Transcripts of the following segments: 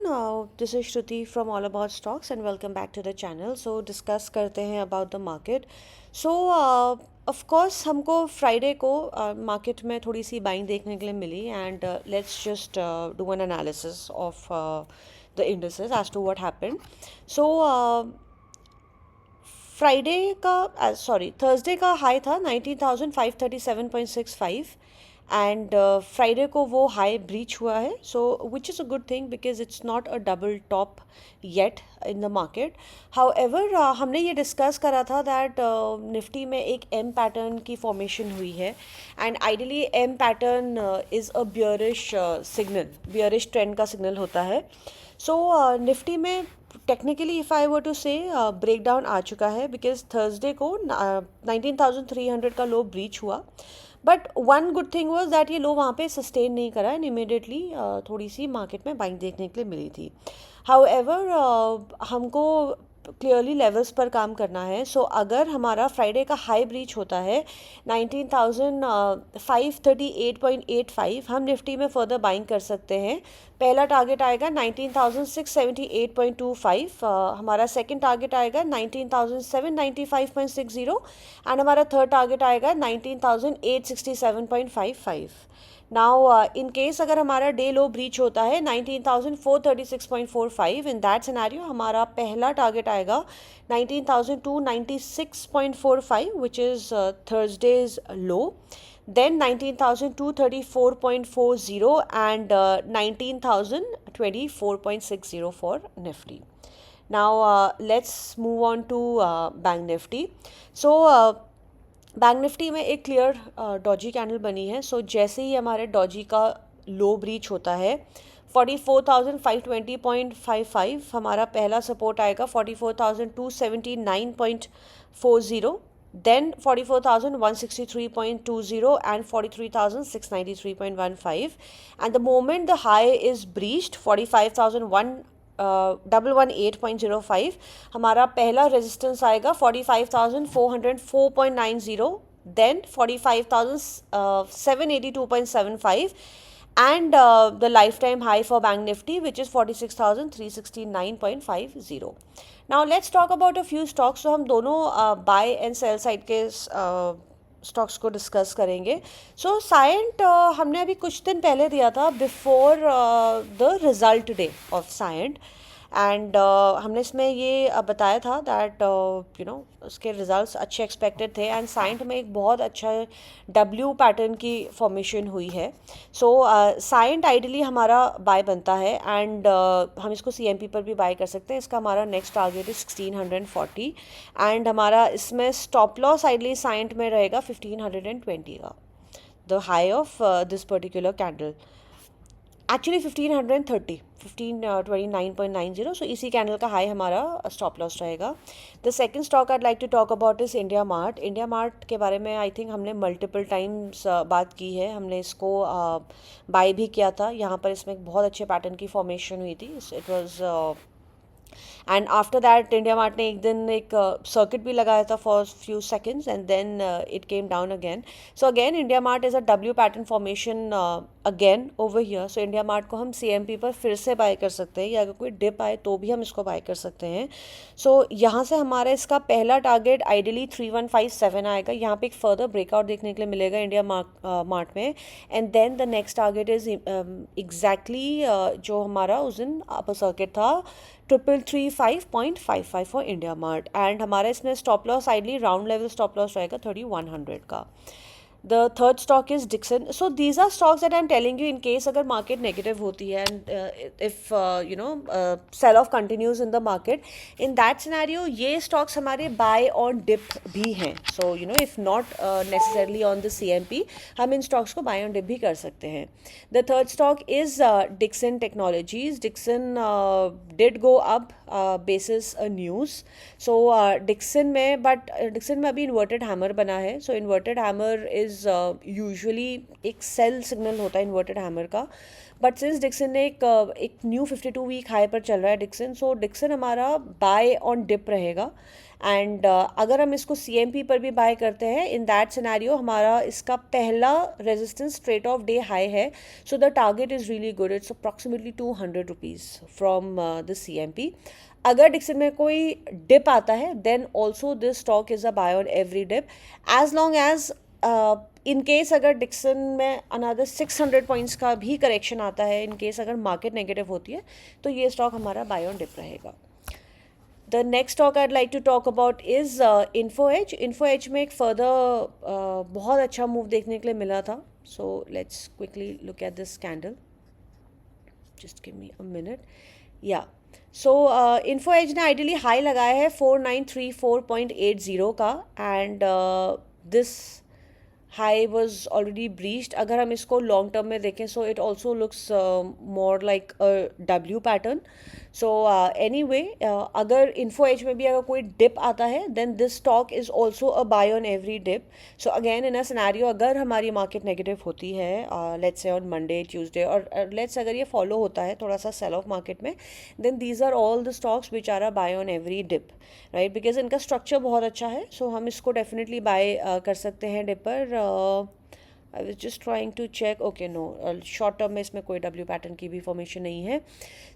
This is Shruti from All About Stocks and welcome back to the channel. So discuss करते हैं about the market. So of course हमको Friday को market में थोड़ी सी buying देखने के लिए मिली and let's just do an analysis of the indices as to what happened. So Friday का सॉरी थर्सडे का हाई था 19,537.65 एंड फ्राइडे को वो हाई ब्रीच हुआ है so which is a good thing because it's not a double top yet in the market however हमने ये discuss करा था दैट निफ्टी में एक एम पैटर्न की फॉर्मेशन हुई है and ideally M pattern is a bearish signal bearish trend का सिग्नल होता है सो निफ्टी में technically if I were to say break down आ चुका है बिकॉज थर्सडे को 19,300 का लो ब्रीच हुआ but one good thing was that ये लो वहाँ पे सस्टेन नहीं करा एंड इमीडिएटली थोड़ी सी मार्केट में बाइंग देखने के लिए मिली थी हाउएवर हमको क्लियरली लेवल्स पर काम करना है सो अगर हमारा फ्राइडे का हाई ब्रीच होता है 19,538.85 हम निफ्टी में फर्दर बाइंग कर सकते हैं पहला टारगेट आएगा 19,678.25 हमारा सेकंड टारगेट आएगा 19,795.60 एंड हमारा थर्ड टारगेट आएगा 19,867.55 नाउ इन केस अगर हमारा डे लो ब्रीच होता है 19,436.45 इन दैट सिनेरियो हमारा पहला टारगेट आएगा 19,296.45 which is Thursdays low then 19,234.40 and 19,024.60 for Nifty. Now let's move on to Bank Nifty. So bank Nifty में एक क्लियर डॉजी कैंडल बनी है सो जैसे ही हमारे डॉजी का लो ब्रीच होता है 44,520.55 हमारा पहला सपोर्ट आएगा 44,279.40 then 44,163.20 and 43,693.15 and the moment the high is breached 45,001 118.05 हमारा पहला रेजिस्टेंस आएगा 45,404.90 then 45,782.75 and the lifetime high for Bank Nifty which is 46,369.50. Now let's talk about a few stocks. So हम दोनों buy and sell side के stocks को discuss करेंगे सो साइंट हमने अभी कुछ दिन पहले दिया था before the result day of Cyient and हमने इसमें ये बताया था दैट उसके रिजल्ट्स अच्छे एक्सपेक्टेड थे एंड साइंट में एक बहुत अच्छा डब्ल्यू पैटर्न की फॉर्मेशन हुई है सो साइंट आइडली हमारा बाय बनता है एंड हम इसको सीएमपी पर भी बाय कर सकते हैं इसका हमारा नेक्स्ट टारगेट है 1640 एंड हमारा इसमें स्टॉप लॉस आइडली साइंट में रहेगा 1520 का the high of this particular candle actually 1529.90 so इसी कैंडल का हाई हमारा स्टॉप लॉस रहेगा the second stock I'd like to talk about is India Mart के बारे में आई थिंक हमने मल्टीपल टाइम्स बात की है हमने इसको बाय भी किया था यहाँ पर इसमें एक बहुत अच्छे पैटर्न की फॉर्मेशन हुई थी it was and after that India Mart ने एक दिन एक सर्किट भी लगाया था for few seconds and then it came down again so again India Mart is a W pattern formation again over here so India Mart को हम CMP पर फिर से बाय कर सकते हैं या अगर कोई डिप आए तो भी हम इसको बाय कर सकते हैं सो यहाँ से हमारा इसका पहला टारगेट आइडियली 3157 आएगा यहाँ पे एक फर्दर ब्रेकआउट देखने के लिए मिलेगा इंडिया मार्ट में and then the next target is exactly जो हमारा उस दिन अपर सर्किट था 335.55 फॉर इंडिया मार्ट एंड हमारा इसमें stop loss ideally round level stop loss रहेगा 3100 का The third stock is Dixon. So these are stocks that I'm telling you in case अगर market negative होती है and if sell off continues in the market, in that scenario ये stocks हमारे buy on dip भी हैं. So if not necessarily on the CMP, हम इन stocks को buy on dip भी कर सकते हैं. The third stock is Dixon Technologies. Dixon did go up basis news. So Dixon में अभी inverted hammer बना है. So inverted hammer is usually एक सेल सिग्नल होता है इन्वर्टेड हैमर का बट सिंस डिक्सन ने एक न्यू 52 वीक हाई पर चल रहा है डिक्सन, सो डिक्सन हमारा बाय ऑन डिप रहेगा। एंड अगर हम इसको CMP पर भी बाय करते हैं, इन दैट सिनेरियो हमारा इसका पहला resistance straight of day high है, so the target is really good, it's approximately 200 rupees from the CMP। अगर डिक्सन में कोई डिप आता है, then also this stock is a buy on every dip, as long as in case अगर Dixon में another 600 points का भी correction आता है, इन केस अगर मार्केट नेगेटिव होती है, तो ये स्टॉक हमारा बाय ऑन डिप रहेगा। The next stock I like to talk about is Info Edge. Info Edge में एक फर्दर बहुत अच्छा मूव देखने के लिए मिला था, so let's quickly look at this candle, just give me a minute. या सो इन्फो एज ने आइडियली हाई लगाया है 4934.80 का, and this high was already breached. अगर हम इसको लॉन्ग टर्म में देखें, so it also looks more like a W pattern. So anyway, अगर इन्फो एज में भी अगर कोई डिप आता है, then this stock is also a buy on every dip. So again in a scenario, अगर हमारी मार्केट नेगेटिव होती है, let's say on Monday Tuesday, और लेट्स अगर ये फॉलो होता है थोड़ा सा सेल ऑफ मार्केट में, then these are all the stocks which are a buy on every dip, right, because इनका स्ट्रक्चर बहुत अच्छा है। सो हम इसको डेफिनेटली बाय कर सकते हैं डिप पर। I was just trying to check, okay no, short term में इसमें कोई डब्ल्यू पैटर्न की भी फॉर्मेशन नहीं है।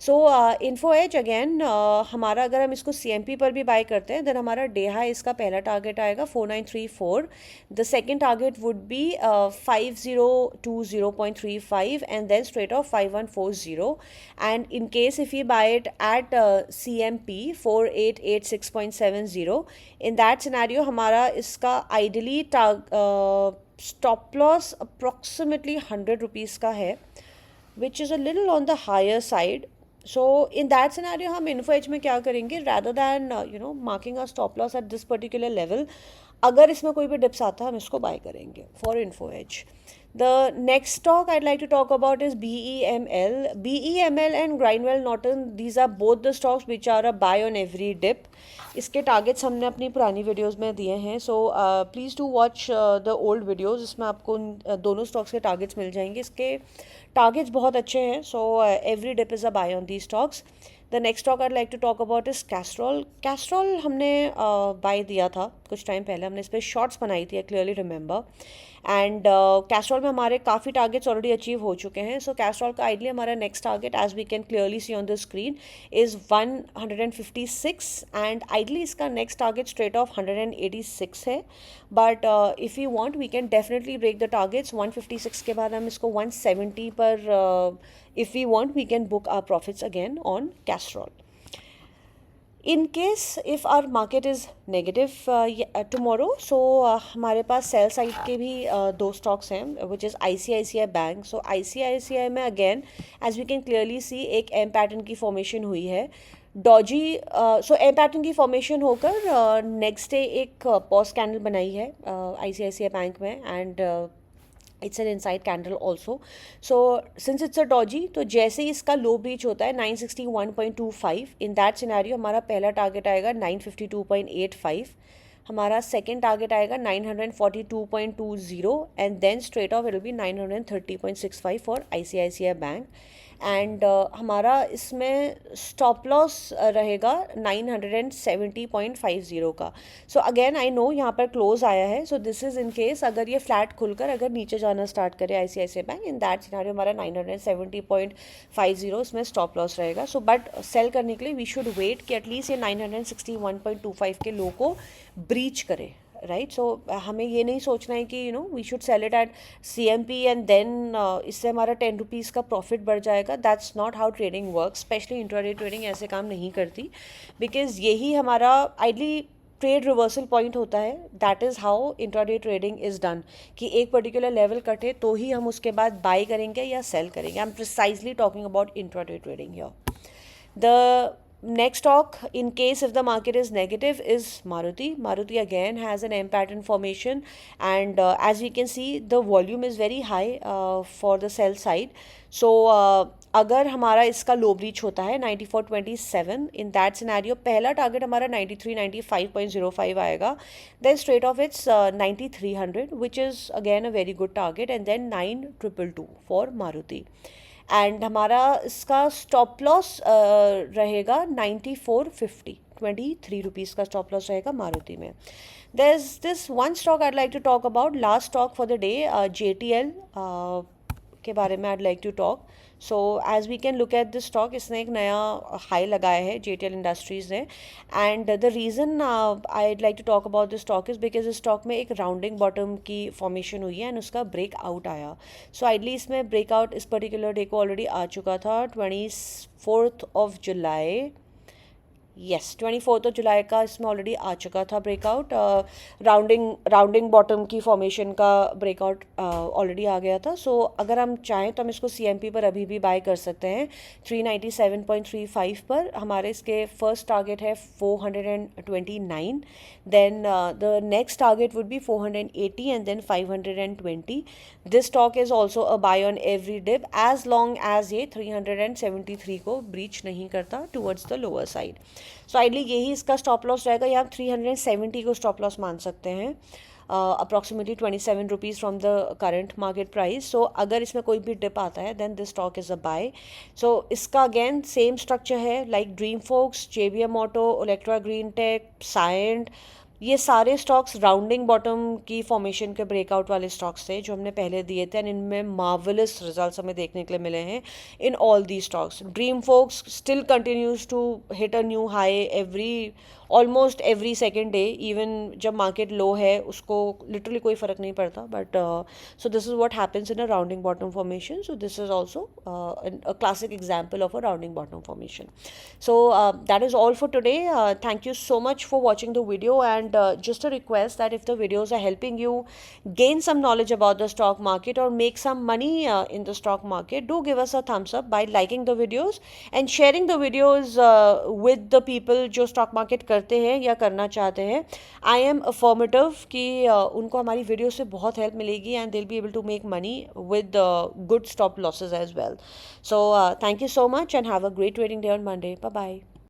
सो इन्फो एज अगेन, हमारा अगर हम इसको CMP पर भी बाय करते हैं, देन हमारा डे हाई इसका पहला टारगेट आएगा 4934, the second target would be 5020.35, and then straight off 5140, and in case if you buy it at CMP 4886.70, in that scenario हमारा इसका ideally stop loss approximately 100 rupees का है, which is a little on the higher side. So in that scenario हम Info Edge में क्या करेंगे, rather than marking a stop loss at this particular level, अगर इसमें कोई भी डिप्स आता है हम इसको बाय करेंगे for Info Edge. The next stock I'd like to talk about is BEML. BEML and Grindwell Norton, these are both the stocks which are a buy on every dip. इसके targets हमने अपनी पुरानी videos में दिए हैं, so please do watch the old videos, इसमें आपको दोनों स्टॉक्स के टारगेट्स मिल जाएंगे। इसके टारगेट्स बहुत अच्छे हैं, so every dip is a buy on the stocks. The next stock I like to talk about is Castrol. Castrol हमने बाय दिया था कुछ टाइम पहले, हमने इस पर शॉर्ट्स बनाई थी, I clearly remember, and Castrol में हमारे काफ़ी टारगेट्स ऑलरेडी अचीव हो चुके हैं। सो कैस्ट्रॉल का आइडली हमारा next target, as we can clearly see on the screen, is 156, एंड आइडली इसका नेक्स्ट टारगेट स्ट्रेट ऑफ 186 है, but if you want we can definitely break the targets. 156 के बाद हम इसको 170 पर, if we want, we can book our profits again on Castrol. In case if our market is negative tomorrow, so हमारे पास sell side के भी दो stocks हैं, which is ICICI Bank. So ICICI में again as we can clearly see एक M pattern की formation हुई है, डॉजी। सो एम पैटर्न की फॉर्मेशन होकर नेक्स्ट डे एक पॉज कैंडल बनाई है ICICI बैंक में, and it's an inside candle also. So since it's a Doge, तो जैसे ही इसका लो ब्रीच होता है 961.25, इन दैट सिनेरियो हमारा पहला टारगेट आएगा 952.85, हमारा सेकेंड टारगेट आएगा 942.20, and then straight off it will be 930.65 for ICICI bank, and हमारा इसमें स्टॉप लॉस रहेगा 970.50 का। सो अगेन आई नो यहाँ पर क्लोज आया है, सो दिस इज़ इन केस अगर ये फ्लैट खुलकर अगर नीचे जाना स्टार्ट करे ICICI bank, in that scenario हमारा 970.50 इसमें स्टॉप लॉस रहेगा। सो बट सेल करने के लिए वी शुड वेट कि एटलीस्ट ये 961.25 के लो को ब्रीच करे, राइट। सो हमें ये नहीं सोचना है कि we should sell it at CMP and then इससे हमारा 10 रुपीज़ का प्रॉफिट बढ़ जाएगा। That's not how trading work, specially intraday trading ऐसे काम नहीं करती, बिकॉज यही हमारा आइडली ट्रेड रिवर्सल पॉइंट होता है। That is how intraday trading is done, कि एक पर्टिकुलर लेवल कटे तो ही हम उसके बाद बाई करेंगे या सेल करेंगे। I am precisely talking about intraday trading here. The next stock, in case if the market is negative, is Maruti. Maruti again has an M pattern formation, and as we can see the volume is very high for the sell side. So अगर हमारा इसका लो breach होता है 94.27, in that scenario पहला target हमारा 9395.05 आएगा, then straight off it's 9300 which is again a very good target, and then 9222 for Maruti. And हमारा इसका स्टॉप लॉस रहेगा 94.50, 23 रुपीज़ का स्टॉप लॉस रहेगा मारुति में. There's this one stock I'd like to talk about, last stock for the day, JTL के बारे में I'd like to talk. So as we can look at this stock, इसने एक नया हाई लगाया है JTL Industries ने, and the reason I'd like to talk about this stock is because इस stock में एक राउंडिंग बॉटम की फॉर्मेशन हुई है एंड उसका ब्रेक आउट आया. सो आइडली इसमें ब्रेकआउट इस पर्टिकुलर डे को ऑलरेडी आ चुका था, 24 जुलाई. येस, 24 जुलाई का इसमें ऑलरेडी आ चुका था ब्रेकआउट. राउंडिंग बॉटम की फॉर्मेशन का ब्रेकआउट ऑलरेडी आ गया था. सो अगर हम चाहें तो हम इसको CMP पर अभी भी बाय कर सकते हैं 397.35 पर. हमारे इसके फर्स्ट टारगेट है 429, then the next target would be 480 and then 520. This stock is also a buy on every dip as long as ये 373 को ब्रीच नहीं करता towards the lower side. So ideally यही इसका स्टॉप लॉस रहेगा, या आप 370 को स्टॉप लॉस मान सकते हैं, approximately 27 rupees from the current market price. So अगर इसमें कोई भी डिप आता है then this stock is a buy. So इसका अगेन सेम स्ट्रक्चर है like Dreamfolks, JBM auto, Olectra Greentech, Cyient. ये सारे स्टॉक्स राउंडिंग बॉटम की फॉर्मेशन के ब्रेकआउट वाले स्टॉक्स थे जो हमने पहले दिए थे, एंड इनमें मार्वलस रिजल्ट्स हमें देखने के लिए मिले हैं in all the stocks. Dream Folks still continues to hit a new high almost every second day. Even जब मार्केट लो है उसको लिटरली कोई फ़र्क नहीं पड़ता. But so this is what happens in a rounding bottom formation. So this is also a classic example of a rounding bottom formation. So that is all for today. Thank you so much for watching the video, and just a request that if the videos are helping you gain some knowledge about the stock market or make some money in the stock market, do give us a thumbs up by liking the videos and sharing the videos with the people जो stock market करते हैं या करना चाहते हैं. I am affirmative कि उनको हमारी वीडियो से बहुत हेल्प मिलेगी and they'll be able to make money with good stop losses as well. So thank you so much and have a great trading day on Monday. Bye bye.